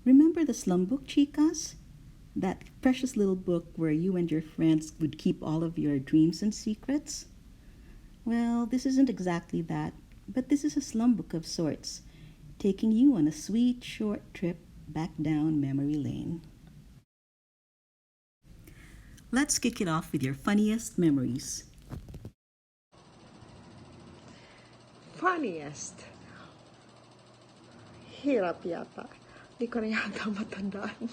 Remember the SLUM Book, chicas? That precious little book where you and your friends would keep all of your dreams and secrets? Well, this isn't exactly that, but this is a slum book of sorts, taking you on a sweet, short trip back down memory lane. Let's kick it off with your funniest memories. Funniest. Hirap yata. Di ko na yata matandaan.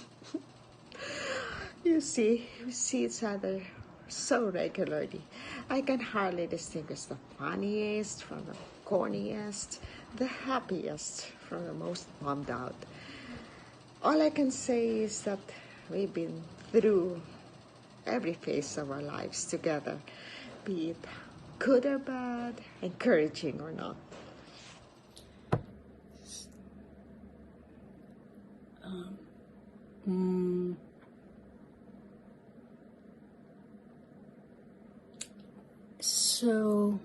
You see, we see each other so regularly. I can hardly distinguish the funniest from the corniest, the happiest from the most bummed out. All I can say is that we've been through every phase of our lives together, be it good or bad, encouraging or not. So,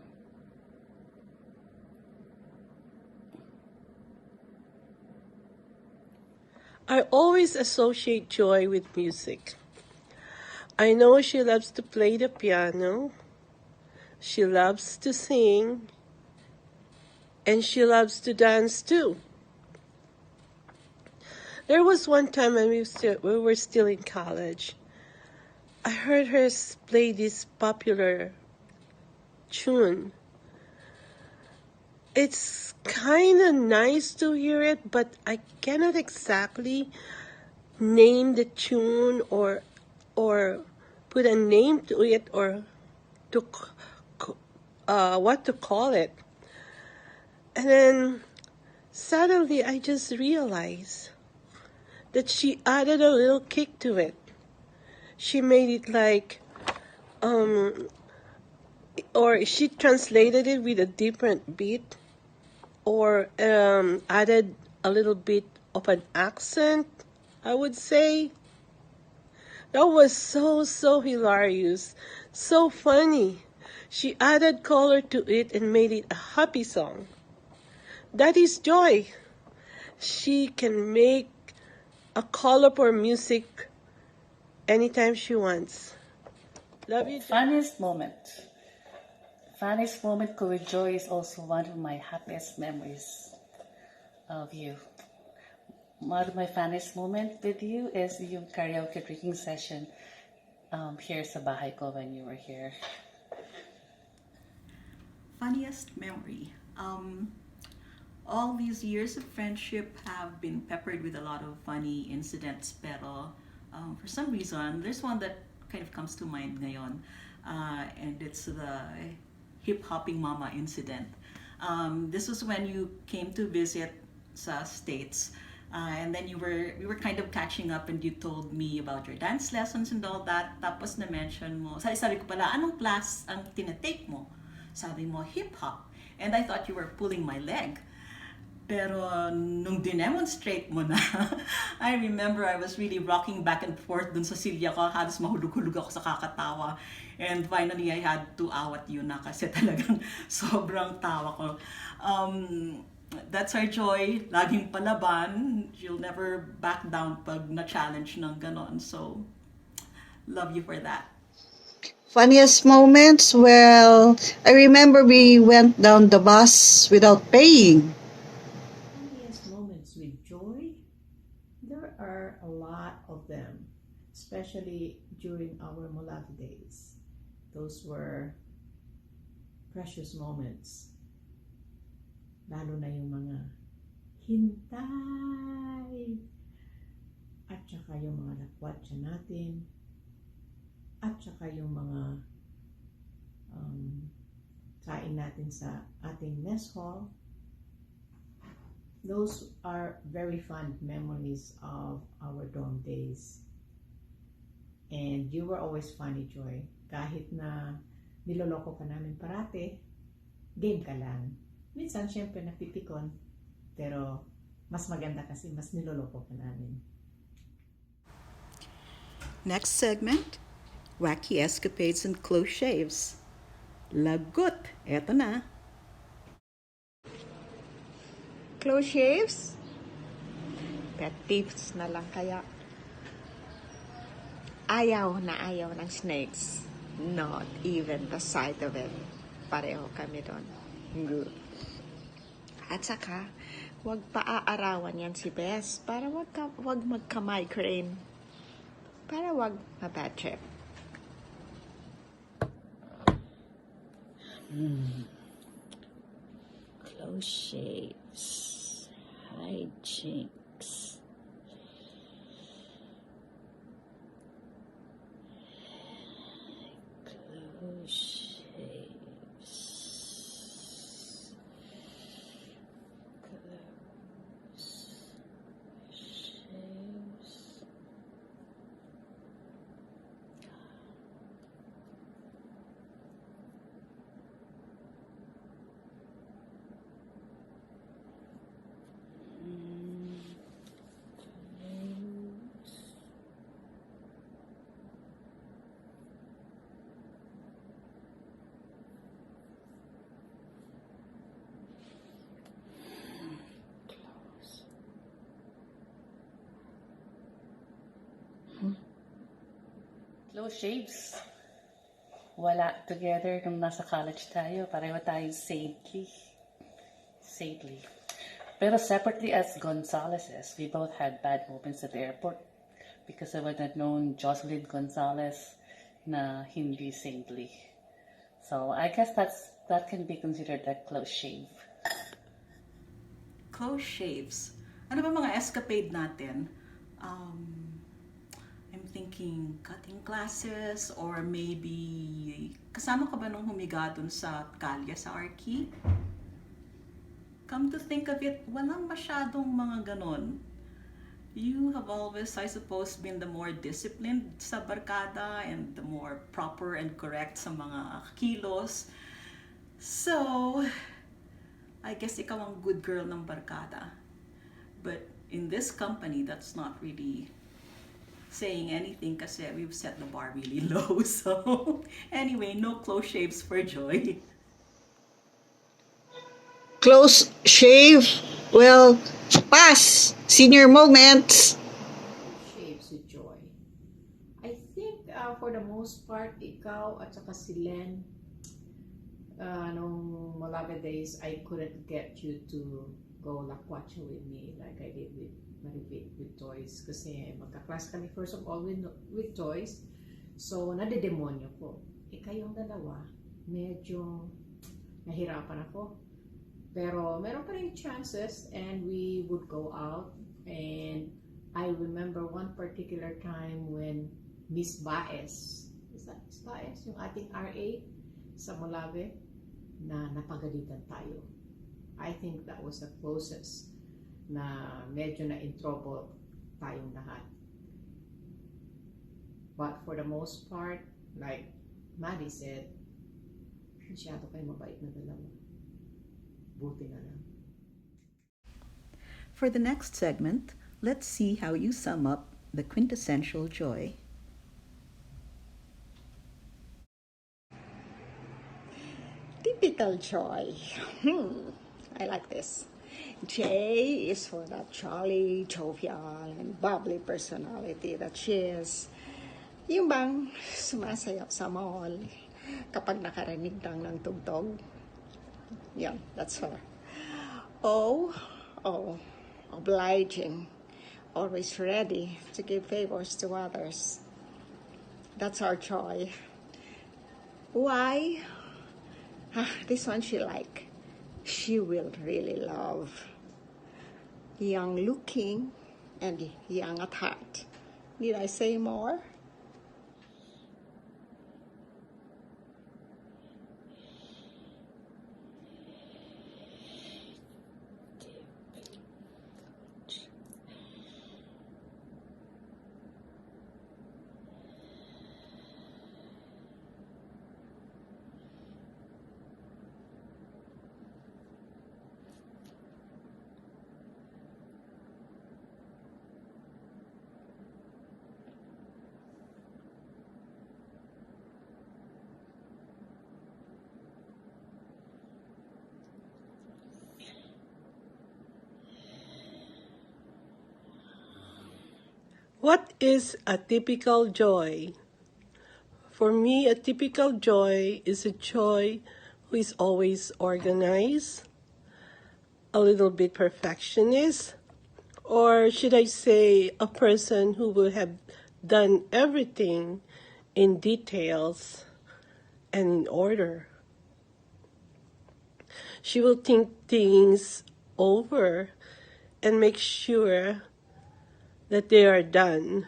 I always associate Joy with music. I know she loves to play the piano, she loves to sing, and she loves to dance too. There was one time when we were still in college. I heard her play this popular tune. It's kind of nice to hear it, but I cannot exactly name the tune or put a name to it or to what to call it. And then suddenly I just realized that she added a little kick to it. She made it like, or she translated it with a different beat, or added a little bit of an accent, I would say. That was so hilarious, so funny. She added color to it and made it a happy song. That is Joy. She can make a colorful music anytime she wants. Love you, Joy. Funniest moment. Funniest moment ko with Joy is also one of my happiest memories of you. One of my funniest moment with you is yung karaoke drinking session here sa bahay ko when you were here. funniest memory. All these years of friendship have been peppered with a lot of funny incidents, pero for some reason, there's one that kind of comes to mind ngayon, and it's the hip-hopping mama incident. This was when you came to visit sa States, and then we were kind of catching up and you told me about your dance lessons and all that. Tapos na-mention mo, sabi ko pala, anong class ang tinatake mo? Sabi mo, hip-hop. And I thought you were pulling my leg. Pero nung dinemonstrate mo na, I remember I was really rocking back and forth dun sa silya ko. Halos mahulog-hulog ako sa kakatawa. And finally, I had to awat you na kasi talagang sobrang tawa ko. That's our Joy. Laging palaban. She'll never back down pag na-challenge ng ganon. So, love you for that. Funniest moments? Well, I remember we went down the bus without paying. Funniest moments with Joy? There are a lot of them, especially during our Molave days. Those were precious moments. Lalo na yung mga hintay at saka yung mga lakwatsa natin at saka yung mga kain natin sa ating mess hall. Those are very fun memories of our dorm days. And you were always funny, Joy. Kahit na niloloko ka namin parate, game ka lang. Minsan, syempre, napipikon. Pero, mas maganda kasi mas niloloko ka namin. Next segment, wacky escapades and close shaves. Lagot! Eto na. Close shaves? dagat. Tips na lang kaya ayaw na ayaw ng snakes. Not even the sight of it. Pareho kami doon. Good. At saka, wag paaarawan yan si Bess para wag magka-migraine. Para wag ma-bad trip. Close shaves. Hijinks. Close shaves. Close shaves. Close shaves. Wala together nung nasa college tayo. Pareho tayong saintly. Saintly. Pero separately as Gonzaleses, we both had bad moments at the airport because I would have known Jocelyn Gonzalez na hindi saintly. So I guess that can be considered a close shave. Close shaves. Ano ba mga escapade natin? I'm thinking cutting classes or maybe kasama ka ba nung humiga dun sa kalye sa Arky? Come to think of it, walang masyadong mga ganon. You have always, I suppose, been the more disciplined sa barkada and the more proper and correct sa mga kilos. So, I guess ikaw ang good girl ng barkada. But in this company, that's not really saying anything kasi we've set the bar really low. So, anyway, no close shaves for Joy. Close shave? Well, pass. Senior moments. Shaves with joy. I think for the most part, ikaw at saka si Len, nung Malaga days, I couldn't get you to go lakwacha with me like I did with Maribit with toys. Kasi magka-class kami first of all with toys. So, nadidemonyo ko. Kayong dalawa, medyo nahirapan ako. Pero meron pa rin chances and we would go out. And I remember one particular time when Miss Baez, is that Miss Baez? Yung ating RA sa Molave, na napagalitan tayo. I think that was the closest na medyo na in trouble tayong lahat. But for the most part, like Maddie said, masyado kayo mabait na dalawa. Buti na lang. For the next segment, let's see how you sum up the quintessential Joy. Typical Joy. I like this. J is for that jolly, jovial, and bubbly personality that she is. Yung bang sumasayaw sa mall kapag nakarinig lang ng tugtog. Yeah, that's her. O, obliging. Always ready to give favors to others. That's our Joy. Why? This one she like. She will really love. Young looking and young at heart. Did I say more? What is a typical joy? For me, a typical joy is a joy who is always organized, a little bit perfectionist, or should I say a person who will have done everything in details and in order. She will think things over and make sure that they are done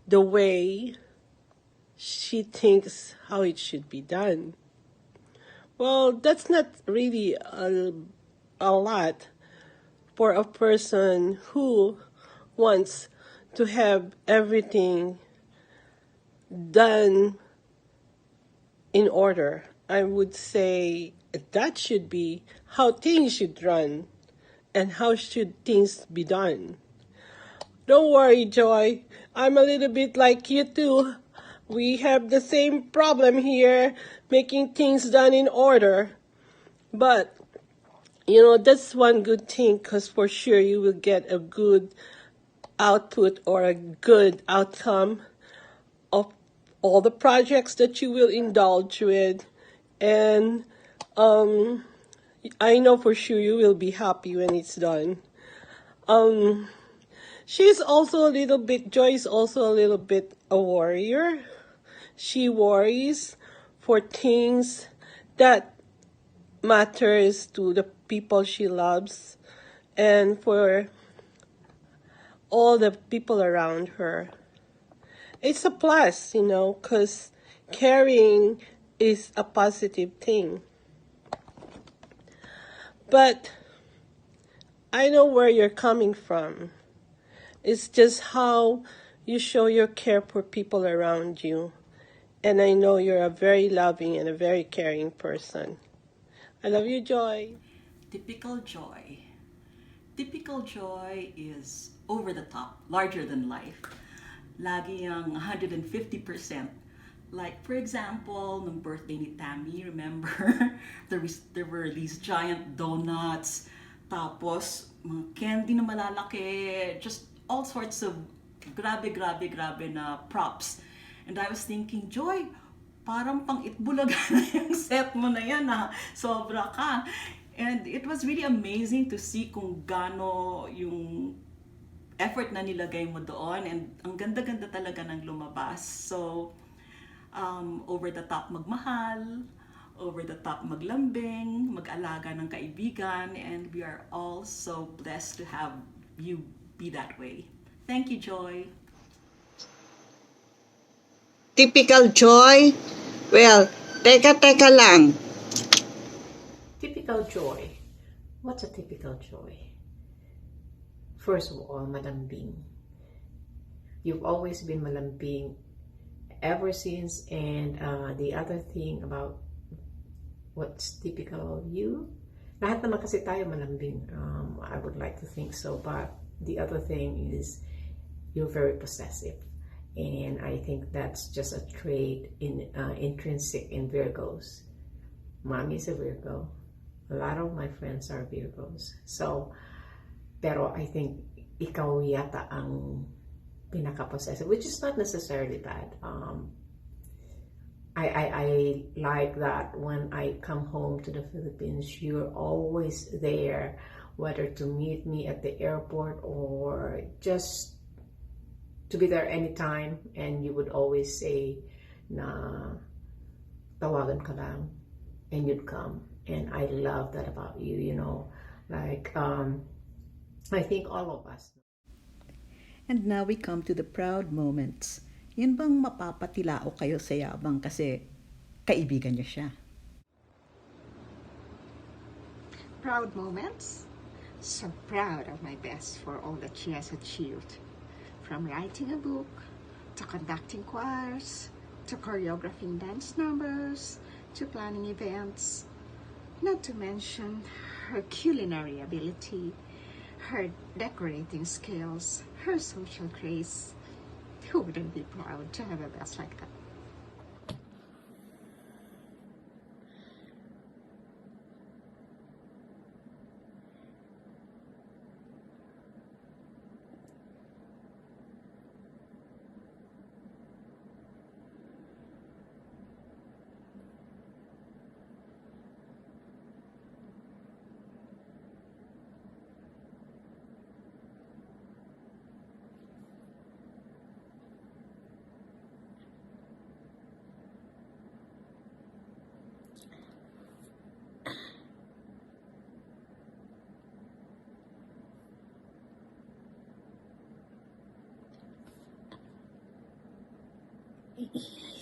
the way she thinks how it should be done. Well, that's not really a lot for a person who wants to have everything done in order. I would say that should be how things should run and how should things be done. Don't worry, Joy. I'm a little bit like you too. We have the same problem here, making things done in order. But, that's one good thing, because for sure you will get a good output or a good outcome of all the projects that you will indulge with. And I know for sure you will be happy when it's done. Joy is also a little bit a warrior. She worries for things that matters to the people she loves and for all the people around her. It's a plus, because caring is a positive thing. But I know where you're coming from. It's just how you show your care for people around you. And I know you're a very loving and a very caring person. I love you, Joy. Typical joy. Typical joy is over the top, larger than life. Lagi ang 150%. Like, for example, nung birthday ni Tammy, remember? there were these giant donuts, tapos mga candy na malalaki, just all sorts of grabe na props. And I was thinking, Joy, parang pang itbulaga na yung set mo na yan ha. Sobra ka. And it was really amazing to see kung gaano yung effort na nilagay mo doon. And ang ganda-ganda talaga ng lumabas. So, over the top magmahal, over the top maglambing, mag-alaga ng kaibigan, and we are all so blessed to have you be that way. Thank you, Joy. Typical joy? Well, teka lang. Typical joy. What's a typical joy? First of all, malambing. You've always been malambing ever since, and the other thing about what's typical of you, lahat naman kasi tayo malambing. I would like to think so, but the other thing is you're very possessive, and I think that's just a trait intrinsic in Virgos. Mommy is a Virgo. A lot of my friends are Virgos. So, pero I think ikaw yata ang pinaka-possessive, which is not necessarily bad. I like that when I come home to the Philippines, you're always there, whether to meet me at the airport or just to be there anytime, and you would always say na tawagan ka lang, and you'd come. And I love that about you, like I think all of us. And now we come to the proud moments. Yan bang mapapatilao kayo sa yabang kasi kaibigan niyo siya? Proud moments? So proud of my best for all that she has achieved. From writing a book, to conducting choirs, to choreographing dance numbers, to planning events. Not to mention her culinary ability, her decorating skills, her social grace. Who wouldn't be proud to have a best like that?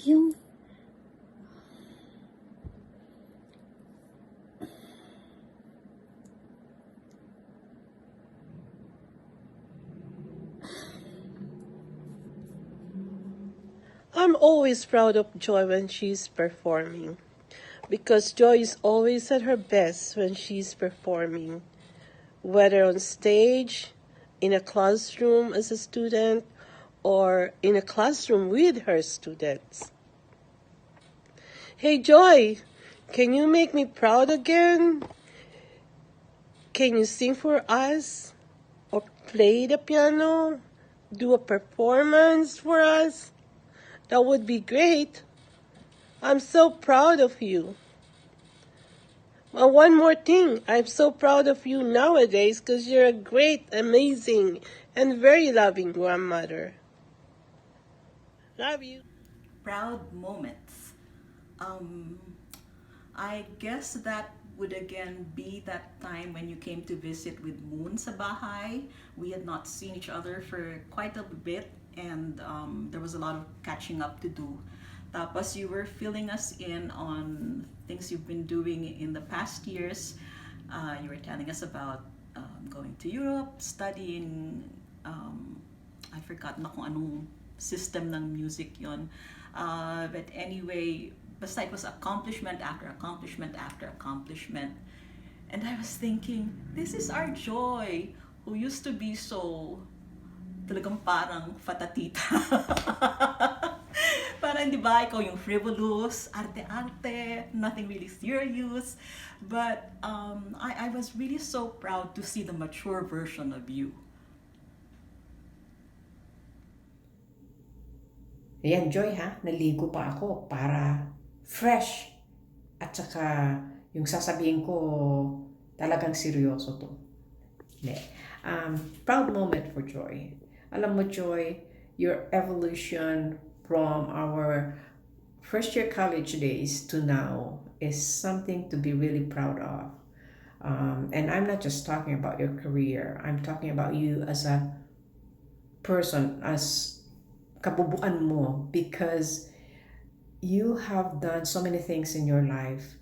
Yung I'm always proud of Joy when she's performing, because Joy is always at her best when she's performing, whether on stage, in a classroom as a student, or in a classroom with her students. Hey Joy, can you make me proud again? Can you sing for us? Or play the piano? Do a performance for us? That would be great. I'm so proud of you. Well, one more thing. I'm so proud of you nowadays because you're a great, amazing, and very loving grandmother. Love you. Proud moments. Um, I guess that would again be that time when you came to visit with Moon sa bahay. We had not seen each other for quite a bit, and there was a lot of catching up to do. Tapos you were filling us in on things you've been doing in the past years. You were telling us about going to Europe, studying, I forgot na kung anong system ng music yon. But anyway, basta it was accomplishment after accomplishment after accomplishment. And I was thinking, this is our Joy, who used to be so, talagang parang fatatita. Parang di ba, ikaw yung frivolous, arte-arte, nothing really serious. But I was really so proud to see the mature version of you. Ayan, Joy ha, naligo pa ako para fresh. At saka yung sasabihin ko talagang seryoso to. Hindi. Proud moment for Joy. Alam mo Joy, your evolution from our first year college days to now is something to be really proud of. And I'm not just talking about your career. I'm talking about you as a person, as kabubuan mo, because you have done so many things in your life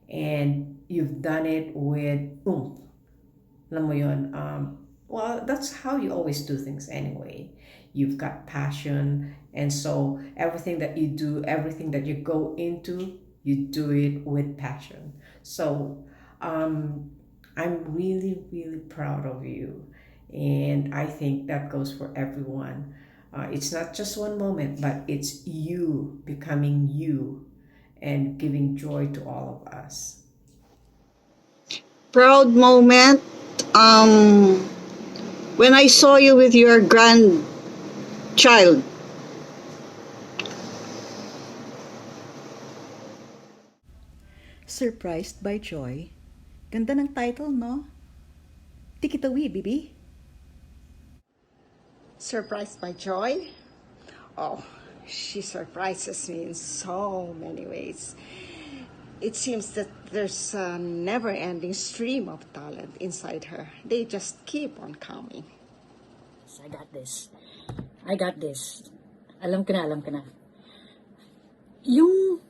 and you've done it with oomph. Alam mo yun, well, that's how you always do things anyway. You've got passion, and so everything that you do, everything that you go into, you do it with passion. So I'm really, really proud of you, and I think that goes for everyone. It's not just one moment, but it's you becoming you and giving joy to all of us. Proud moment. When I saw you with your grandchild. Surprised by Joy. Ganda ng title, no? Tikitawi, Bibi. Surprised by Joy? Oh, she surprises me in so many ways. It seems that there's a never-ending stream of talent inside her. They just keep on coming. I got this. I got this. Alam ko na, alam ko na. Yung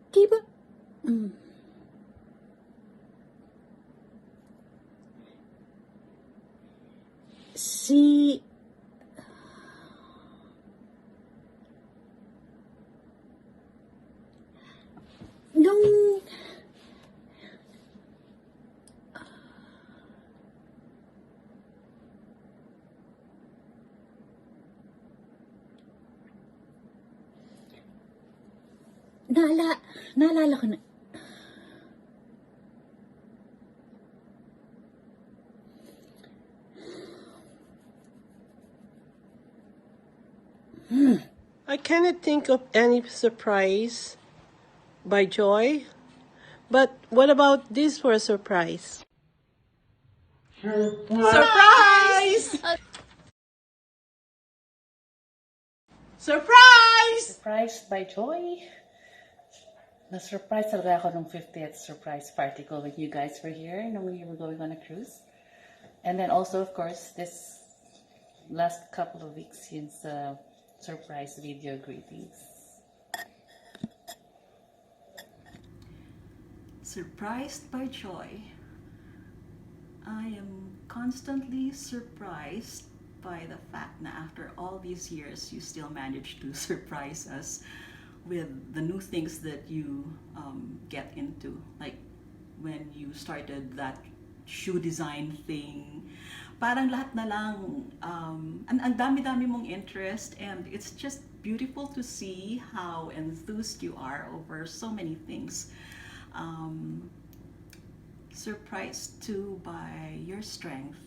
di ba? Si nung naalala ko na. I cannot think of any surprise by Joy. But what about this for a surprise? Surprise! Surprise! Surprised by Joy. Na-surprise talaga ako nung 50th surprise party ko when you guys were here and when we were going on a cruise. And then also, of course, this last couple of weeks since surprise video greetings. Surprised by joy. I am constantly surprised by the fact that after all these years, you still manage to surprise us with the new things that you get into. Like when you started that shoe design thing, parang lahat na lang, ang dami-dami mong interest, and it's just beautiful to see how enthused you are over so many things. Surprised too by your strength.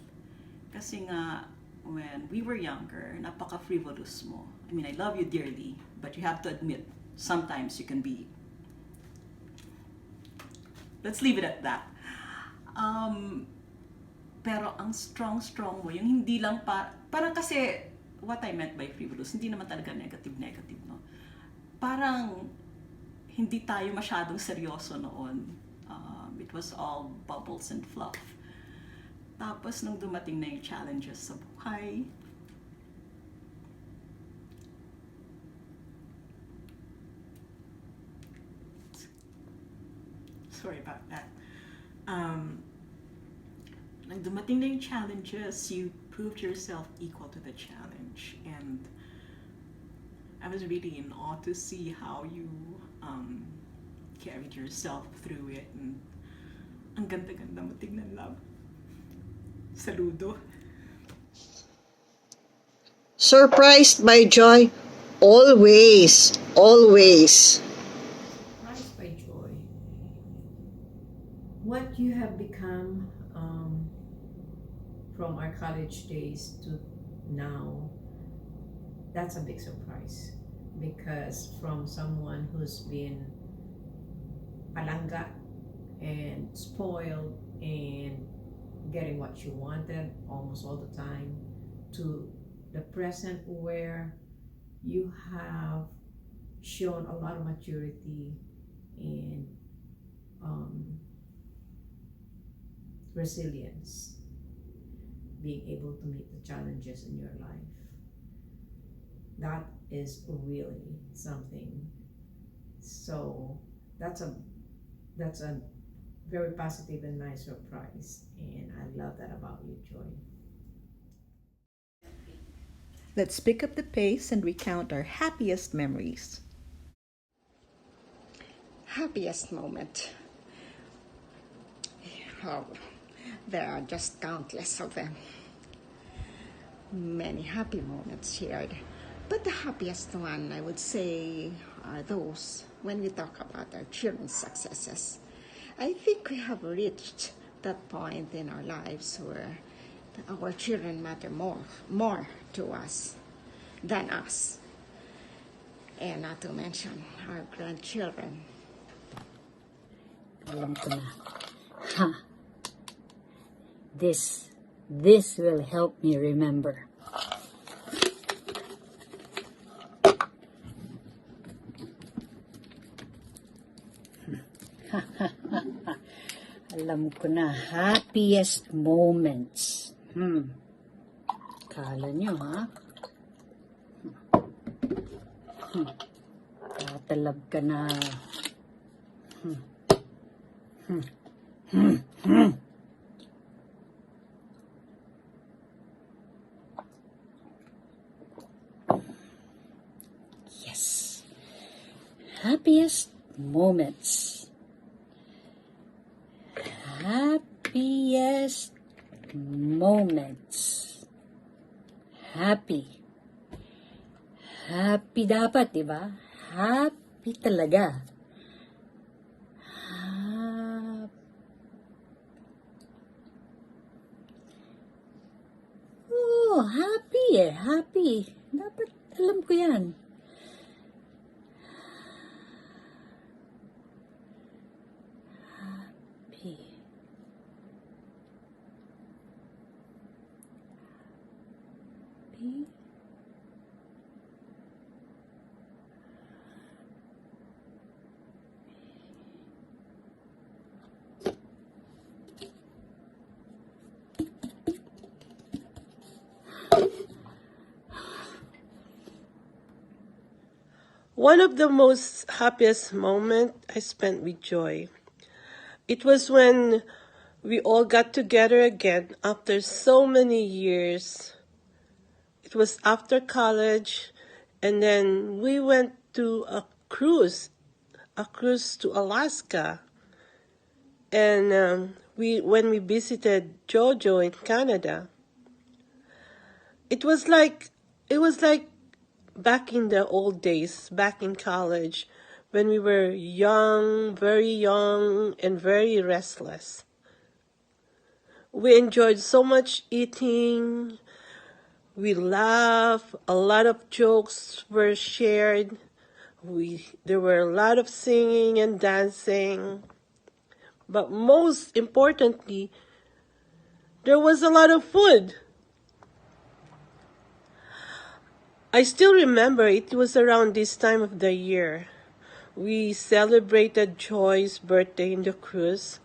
Kasi nga, when we were younger, napaka-frivolous mo. I mean, I love you dearly, but you have to admit, sometimes you can be... Let's leave it at that. Pero ang strong mo, yung hindi lang parang kasi, what I meant by frivolous, hindi naman talaga negative, no? Parang, hindi tayo masyadong seryoso noon. It was all bubbles and fluff. Tapos nung dumating na yung challenges sa buhay, sorry about that. Nang dumating na yung challenges, you proved yourself equal to the challenge, and I was really in awe to see how you carried yourself through it, and ang ganda-ganda mo tignan, love. Saludo. Surprised by joy, always, always. Surprised by joy. What you have become from our college days to now, that's a big surprise. Because from someone who's been palangga and spoiled and getting what you wanted almost all the time, to the present where you have shown a lot of maturity and resilience, being able to meet the challenges in your life. That is really something. So that's a very positive and nice surprise, and I love that about you, Joy. Let's pick up the pace and recount our happiest memories. Happiest moment. Oh, there are just countless of them. Many happy moments shared. But the happiest one, I would say, are those when we talk about our children's successes. I think we have reached that point in our lives where our children matter more to us than us. And not to mention our grandchildren. Alam ko na. Ha! This will help me remember. Alam ko na, happiest moments. Kala nyo, ha? Tatalab ka na. Yes. Happiest moments. Happiest moments. Happy. Happy dapat, diba? Happy talaga. Oh, happy eh. Happy. Dapat alam ko yan. Happy. Happy. One of the most happiest moments I spent with Joy, it was when we all got together again after so many years. It was after college, and then we went to a cruise to Alaska. And when we visited Jojo in Canada, it was like back in the old days, back in college, when we were young, very young, and very restless. We enjoyed so much eating. We laughed. A lot of jokes were shared. There were a lot of singing and dancing. But most importantly, there was a lot of food. I still remember it was around this time of the year. We celebrated Joy's birthday in the cruise.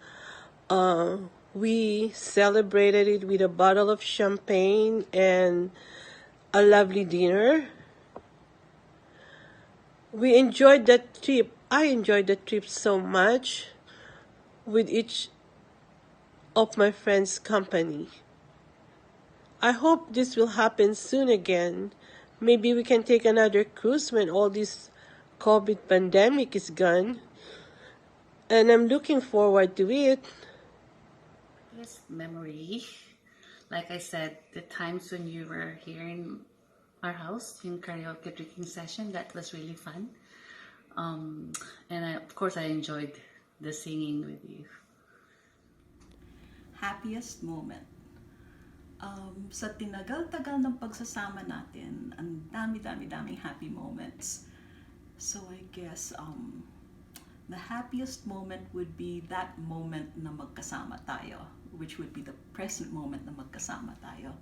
We celebrated it with a bottle of champagne and a lovely dinner. We enjoyed that trip. I enjoyed the trip so much with each of my friends' company. I hope this will happen soon again. Maybe we can take another cruise when all this COVID pandemic is gone. And I'm looking forward to it. Yes, memory. Like I said, the times when you were here in our house in karaoke drinking session, that was really fun. And of course, I enjoyed the singing with you. Happiest moment. Sa tinagal-tagal ng pagsasama natin, ang dami-daming happy moments. So I guess the happiest moment would be that moment na magkasama tayo, which would be the present moment na magkasama tayo.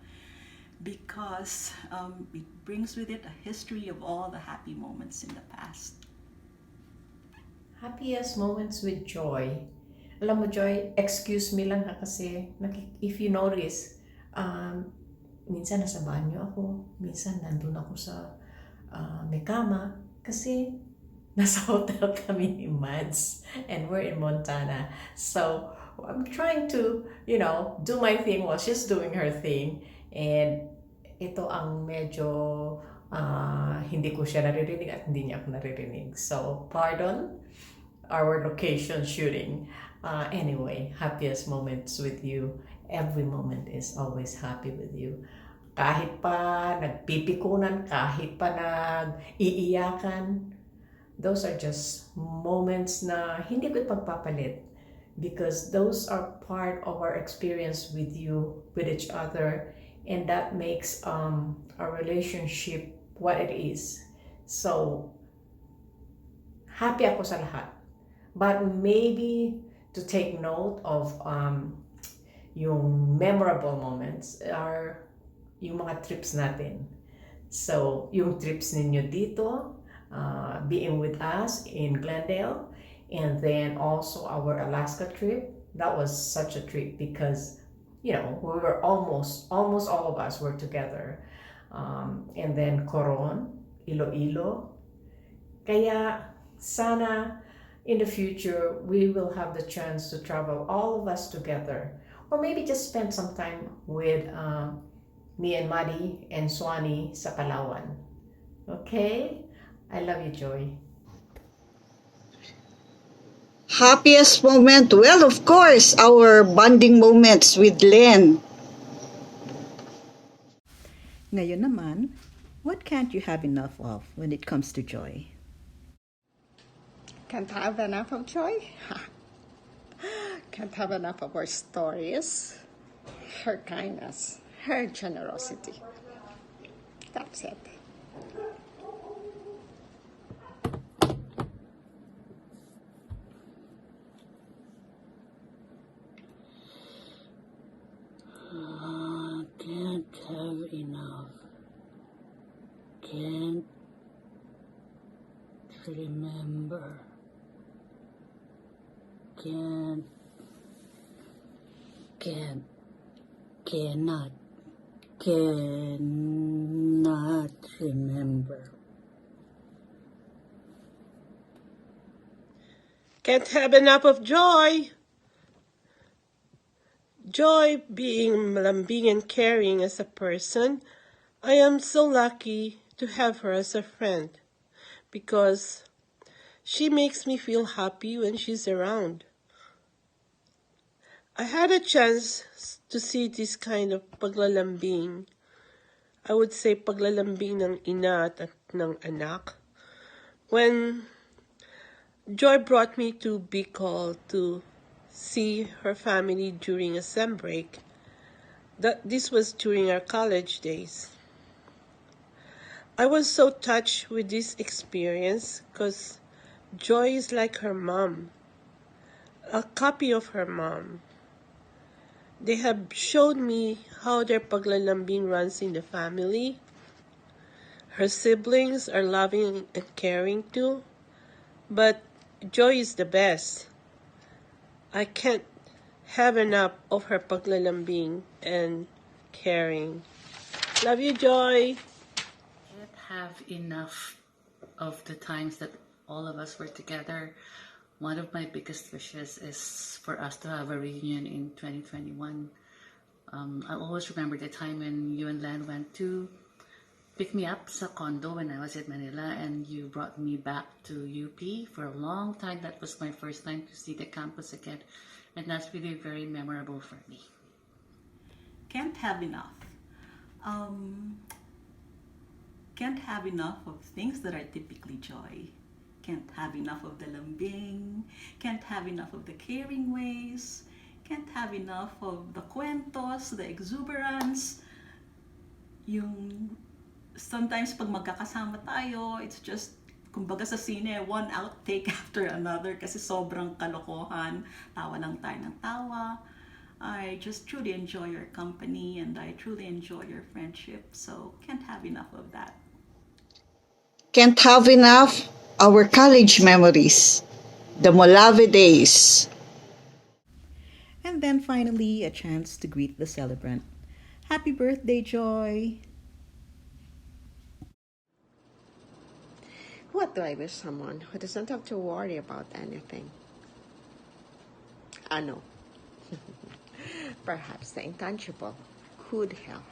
Because it brings with it a history of all the happy moments in the past. Happiest moments with Joy. Alam mo, Joy, excuse me lang ha kasi if you notice, minsan nasa banyo ako, minsan nandun ako sa may kama kasi nasa hotel kami ni Mads and we're in Montana. So I'm trying to, do my thing while she's doing her thing. And ito ang medyo hindi ko siya naririnig at hindi niya ako naririnig. So pardon our location shooting. Anyway, happiest moments with you. Every moment is always happy with you. Kahit pa nagpipikunan, kahit pa nag-iiyakan, those are just moments na hindi ko pagpapalit because those are part of our experience with you, with each other, and that makes our relationship what it is. So, happy ako sa lahat. But maybe to take note of yung memorable moments are yung mga trips natin. So, yung trips ninyo dito, being with us in Glendale, and then also our Alaska trip. That was such a trip because, we were almost all of us were together. And then Coron, Iloilo. Kaya sana in the future, we will have the chance to travel all of us together. Or maybe just spend some time with me and Maddie and Swani sa Palawan. Okay? I love you, Joy. Happiest moment? Well, of course, our bonding moments with Len. Ngayon naman, what can't you have enough of when it comes to Joy? Can't have enough of Joy? Can't have enough of her stories, her kindness, her generosity. That's it. Can't have enough. Can't remember. Cannot remember. Can't have enough of Joy. Joy being malambing and caring as a person, I am so lucky to have her as a friend because she makes me feel happy when she's around. I had a chance to see this kind of paglalambing. I would say paglalambing ng ina at ng anak. When Joy brought me to Bicol to see her family during a sem break, this was during our college days. I was so touched with this experience because Joy is like her mom, a copy of her mom. They have showed me how their paglalambing runs in the family. Her siblings are loving and caring too, but Joy is the best. I can't have enough of her paglalambing and caring. Love you, Joy. Can't have enough of the times that all of us were together. One of my biggest wishes is for us to have a reunion in 2021. I always remember the time when you and Len went to pick me up sa condo when I was in Manila, and you brought me back to UP for a long time. That was my first time to see the campus again, and that's really very memorable for me. Can't have enough. Can't have enough of things that are typically Joy. Can't have enough of the lambing. Can't have enough of the caring ways. Can't have enough of the cuentos, the exuberance. Yung sometimes pag magkakasama tayo, it's just, kumbaga sa sine, one outtake after another kasi sobrang kalokohan. Tawa lang tayo ng tawa. I just truly enjoy your company and I truly enjoy your friendship. So can't have enough of that. Can't have enough our college memories, the Molave days. And then finally, a chance to greet the celebrant. Happy birthday, Joy! What do I wish someone who doesn't have to worry about anything? I know. Perhaps the intangible, good health.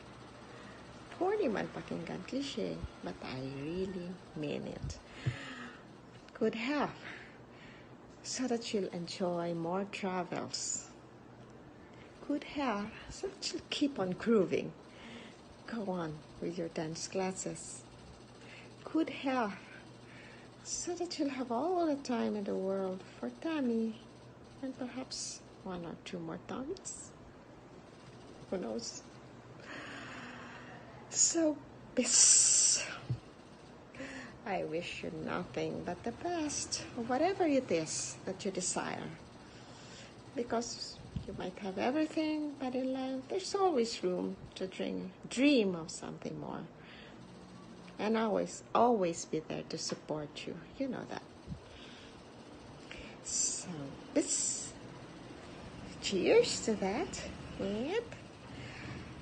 Corny man pakinggan cliche, but I really mean it. Good health, so that you'll enjoy more travels. Good health, so that you'll keep on grooving. Go on with your dance classes. Good health, so that you'll have all the time in the world for Tammy and perhaps one or two more Tommys. Who knows? So, peace. I wish you nothing but the best, whatever it is that you desire. Because you might have everything, but in life there's always room to dream of something more. And always be there to support you. You know that. So, this. Cheers to that. Yep.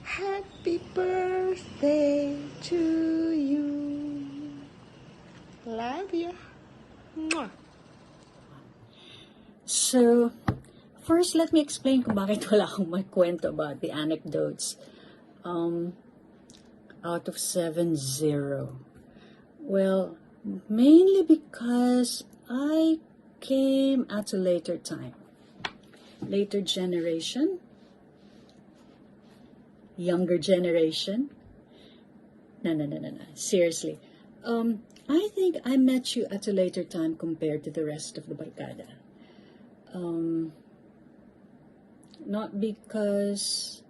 Happy birthday to you. Love you. Mwah. So, first let me explain kung bakit wala akong may kwento about the anecdotes. Out of 7-0. Well, mainly because I came at a later time. Later generation. Younger generation. No. Seriously. I think I met you at a later time compared to the rest of the barkada. Not because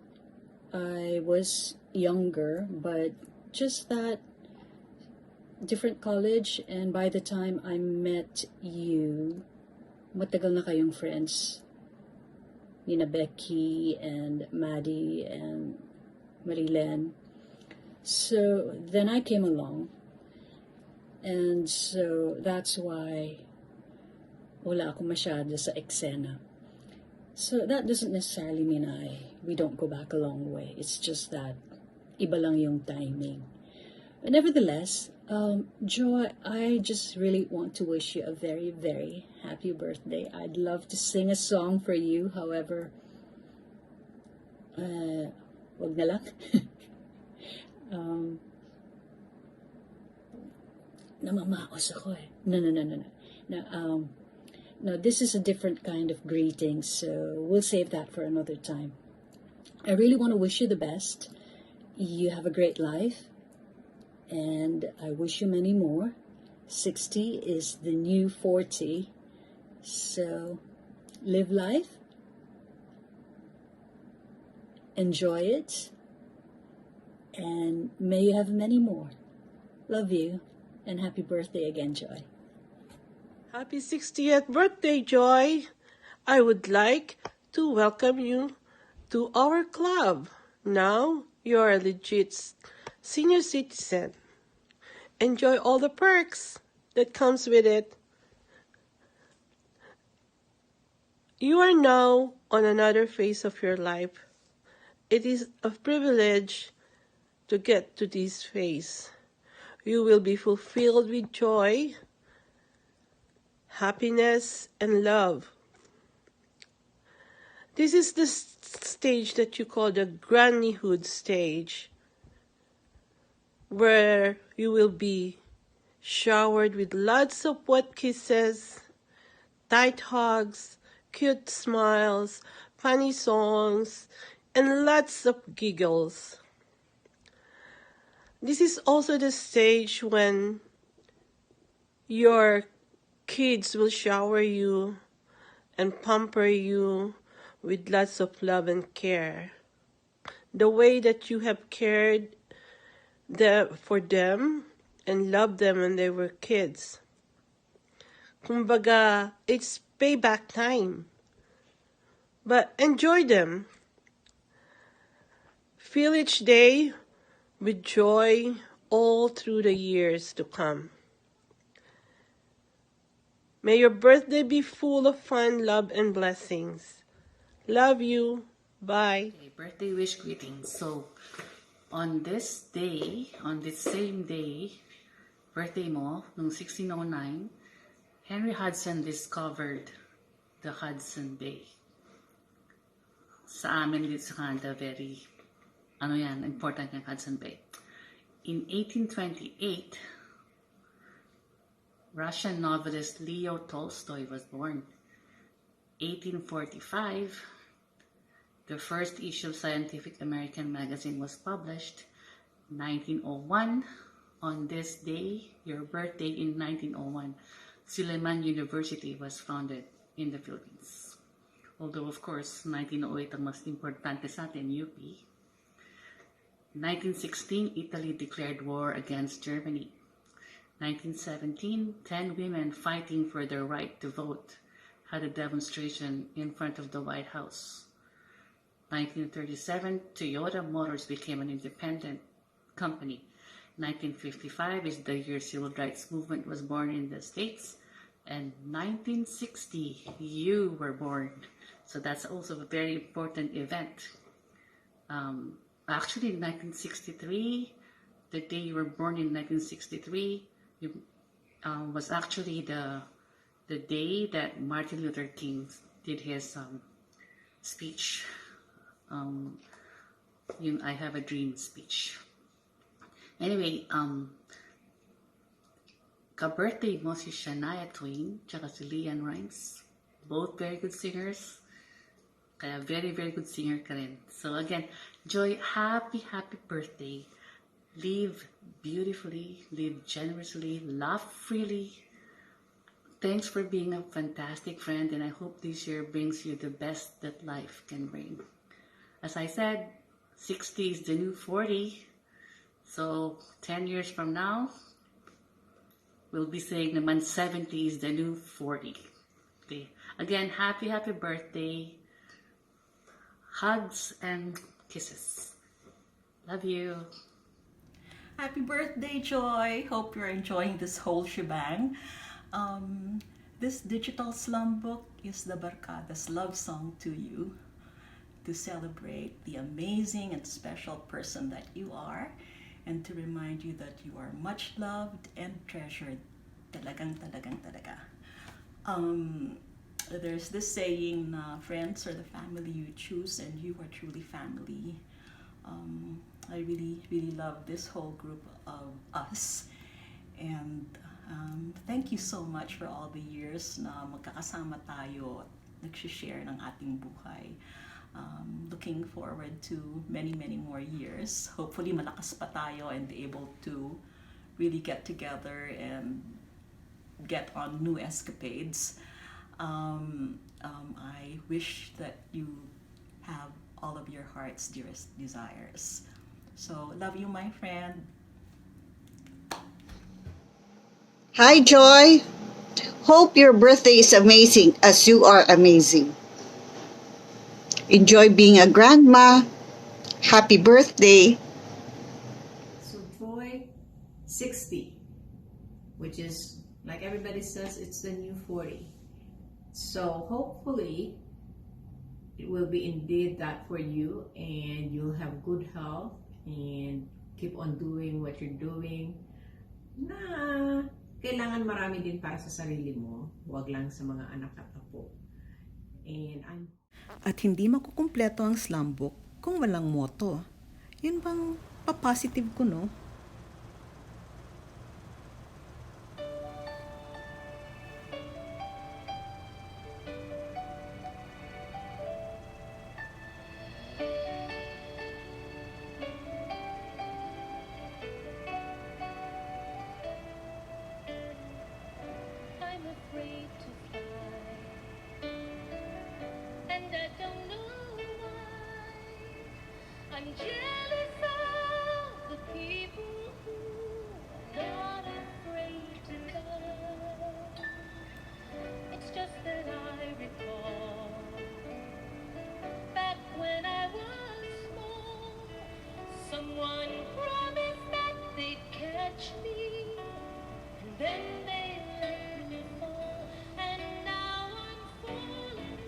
I was younger, but just that different college, and by the time I met you, matagal na kayong friends. Nina Becky and Maddie and Marilyn. So then I came along, and so that's why wala ako masyado sa eksena. So that doesn't necessarily mean we don't go back a long way. It's just that iba lang yung timing. But nevertheless, Joy, I just really want to wish you a very, very happy birthday. I'd love to sing a song for you. However, wag na lang. Namamaos ako eh. No. No, this is a different kind of greeting, so we'll save that for another time. I really want to wish you the best. You have a great life, and I wish you many more. 60 is the new 40, so live life, enjoy it, and may you have many more. Love you, and happy birthday again, Joy. Happy 60th birthday, Joy! I would like to welcome you to our club. Now you're a legit senior citizen. Enjoy all the perks that comes with it. You are now on another phase of your life. It is a privilege to get to this phase. You will be fulfilled with joy, happiness, and love. This is the stage that you call the grannyhood stage, where you will be showered with lots of wet kisses, tight hugs, cute smiles, funny songs, and lots of giggles. This is also the stage when your kids will shower you and pamper you with lots of love and care. The way that you have cared for them and loved them when they were kids. Kumbaga, it's payback time. But enjoy them. Feel each day with joy all through the years to come. May your birthday be full of fun, love, and blessings. Love you. Bye. Okay, birthday wish greetings. So, on this day, on this same day, birthday mo, noong 1609, Henry Hudson discovered the Hudson Bay. Sa amin dito sa Canada, very, important yung Hudson Bay. In 1828, Russian novelist Leo Tolstoy was born. 1845, the first issue of Scientific American magazine was published. 1901, on this day, your birthday in 1901, Suleiman University was founded in the Philippines. Although, of course, 1908 ang mas importante sa atin, UP. 1916, Italy declared war against Germany. 1917, 10 women fighting for their right to vote had a demonstration in front of the White House. 1937, Toyota Motors became an independent company. 1955 is the year civil rights movement was born in the States. And 1960, you were born. So that's also a very important event. Actually, in 1963, the day you were born in 1963, was actually the day that Martin Luther King did his speech, I Have a Dream speech. Anyway, ka-birthday mo si Shania Twain tsaka si Leanne Rimes, both very good singers. Kaya very, very good singer ka rin. So again, Joy, happy birthday. Live beautifully, live generously, laugh freely. Thanks for being a fantastic friend, and I hope this year brings you the best that life can bring. As I said, 60 is the new 40. So 10 years from now, we'll be saying naman 70 is the new 40. Okay. Again, happy birthday. Hugs and kisses. Love you. Happy birthday, Joy! Hope you're enjoying this whole shebang. This digital slum book is the Barkada's love song to you to celebrate the amazing and special person that you are. and to remind you that you are much loved and treasured. Talagang, talagang, talaga. There's this saying na friends are the family you choose, and you are truly family. I really, really love this whole group of us. And thank you so much for all the years na magkakasama tayo at nagsishare ng ating buhay. Looking forward to many, many more years. Hopefully malakas pa tayo and able to really get together and get on new escapades. I wish that you have all of your heart's dearest desires. So, love you, my friend. Hi, Joy. Hope your birthday is amazing as you are amazing. Enjoy being a grandma. Happy birthday. So Joy, 60, which is, like everybody says, it's the new 40. So hopefully, it will be indeed that for you, and you'll have good health and keep on doing what you're doing. Na kailangan marami din para sa sarili mo, huwag lang sa mga anak at apo. And At hindi makukumpleto ang SLUM BOOK kung walang motto. Yun bang pa-positive ko, no? I'm afraid to fly, and I don't know why. I'm jealous of the people who are not afraid to love. It's just that I recall back when I was small, someone promised that they'd catch me, and then they let me fall, and now I'm falling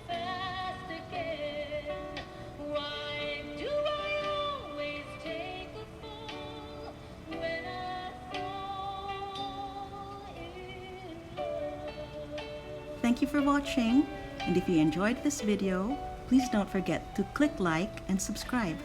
fast again. Why do I always take a fall when I fall in love? Thank you for watching. And if you enjoyed this video, please don't forget to click like and subscribe.